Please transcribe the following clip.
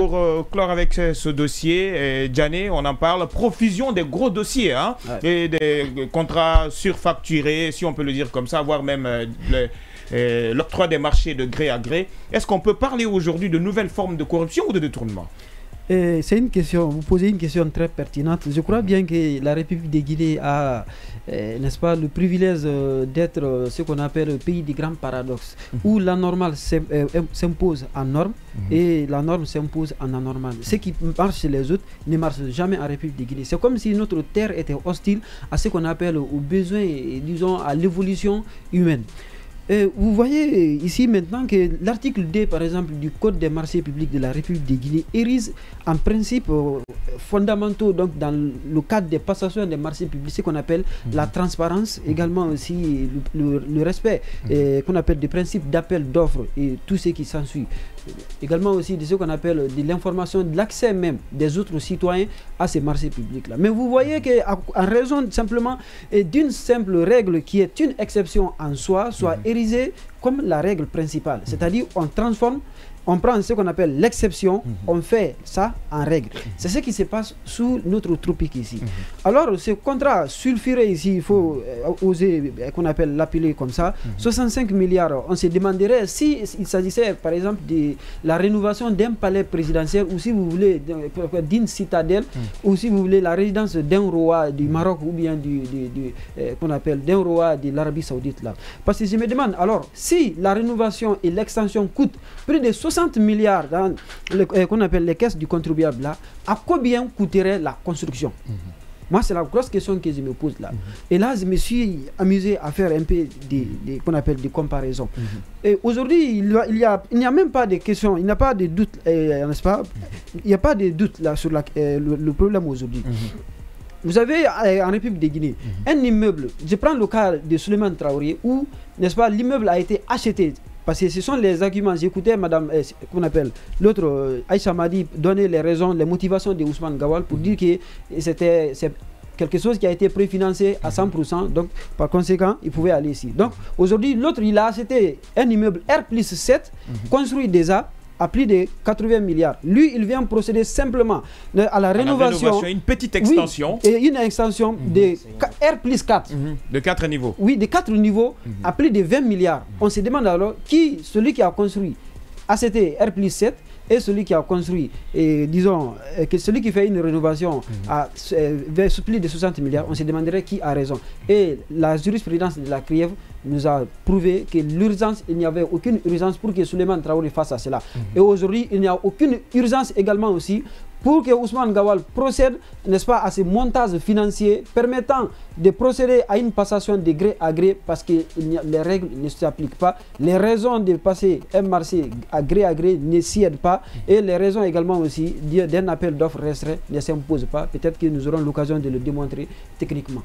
pour clore avec ce dossier, Djané, on en parle, profusion des gros dossiers, hein, et des contrats surfacturés, si on peut le dire comme ça, voire même l'octroi des marchés de gré à gré. Est-ce qu'on peut parler aujourd'hui de nouvelles formes de corruption ou de détournement? C'est une question, vous posez une question très pertinente. Je crois bien que la République de Guinée a, n'est-ce pas, le privilège d'être ce qu'on appelle le pays des grands paradoxes, où la normale s'impose en norme et la norme s'impose en anormal. Ce qui marche chez les autres ne marche jamais en République de Guinée. C'est comme si notre terre était hostile à ce qu'on appelle aux besoins, disons, à l'évolution humaine. Vous voyez ici maintenant que l'article D, par exemple, du Code des marchés publics de la République de Guinée érige en principe fondamentaux donc, dans le cadre des passations des marchés publics, ce qu'on appelle la transparence, également aussi le respect qu'on appelle des principes d'appel d'offres et tout ce qui s'ensuit. Également aussi de ce qu'on appelle de l'information, de l'accès même des autres citoyens à ces marchés publics-là. Mais vous voyez qu'en raison simplement d'une simple règle qui est une exception en soi, soit érigée comme la règle principale. C'est-à-dire on transforme, on prend ce qu'on appelle l'exception, on fait ça en règle. C'est ce qui se passe sous notre tropique ici. Alors ce contrat sulfuré ici, il faut oser qu'on appelle l'appeler comme ça, 65 milliards, on se demanderait s'il s'agissait par exemple de la rénovation d'un palais présidentiel ou si vous voulez d'une citadelle ou si vous voulez la résidence d'un roi du Maroc ou bien qu'on appelle d'un roi de l'Arabie Saoudite là. Parce que je me demande alors si la rénovation et l'extension coûtent plus de 60 milliards dans qu'on appelle les caisses du contribuable là, à combien coûterait la construction? Moi, c'est la grosse question que je me pose là. Et là, je me suis amusé à faire un peu qu'on appelle des comparaisons. Et aujourd'hui, il n'y a même pas de question, il n'y a pas de doute, n'est-ce pas? Il n'y a pas de doute là sur le problème aujourd'hui. Vous avez en République de Guinée un immeuble, je prends le cas de Souleymane Traoré, où, n'est-ce pas, l'immeuble a été acheté. Parce que ce sont les arguments. J'écoutais madame, qu'on appelle l'autre, Aïcha Madi, donner les raisons, les motivations de Ousmane Gawal pour dire que c'est quelque chose qui a été préfinancé à 100%. Donc, par conséquent, il pouvait aller ici. Donc, aujourd'hui, l'autre, il a acheté un immeuble R+7, construit déjà à plus de 80 milliards. Lui, il vient procéder simplement à la rénovation. Une petite extension. Oui, et une extension de R+4. De 4 niveaux. Oui, de 4 niveaux à plus de 20 milliards. On se demande alors celui qui a construit ACT R+7 et celui qui a construit, disons, que celui qui fait une rénovation à plus de 60 milliards, on se demanderait qui a raison. Et la jurisprudence de la CRIEF nous a prouvé que l'urgence, il n'y avait aucune urgence pour que Souleymane Traoré fasse à cela. Et aujourd'hui, il n'y a aucune urgence également aussi pour que Ousmane Gawal procède, n'est-ce pas, à ces montages financiers permettant de procéder à une passation de gré à gré parce que les règles ne s'appliquent pas. Les raisons de passer un marché à gré ne s'y aident pas et les raisons également aussi d'un appel d'offres restreint ne s'imposent pas. Peut-être que nous aurons l'occasion de le démontrer techniquement.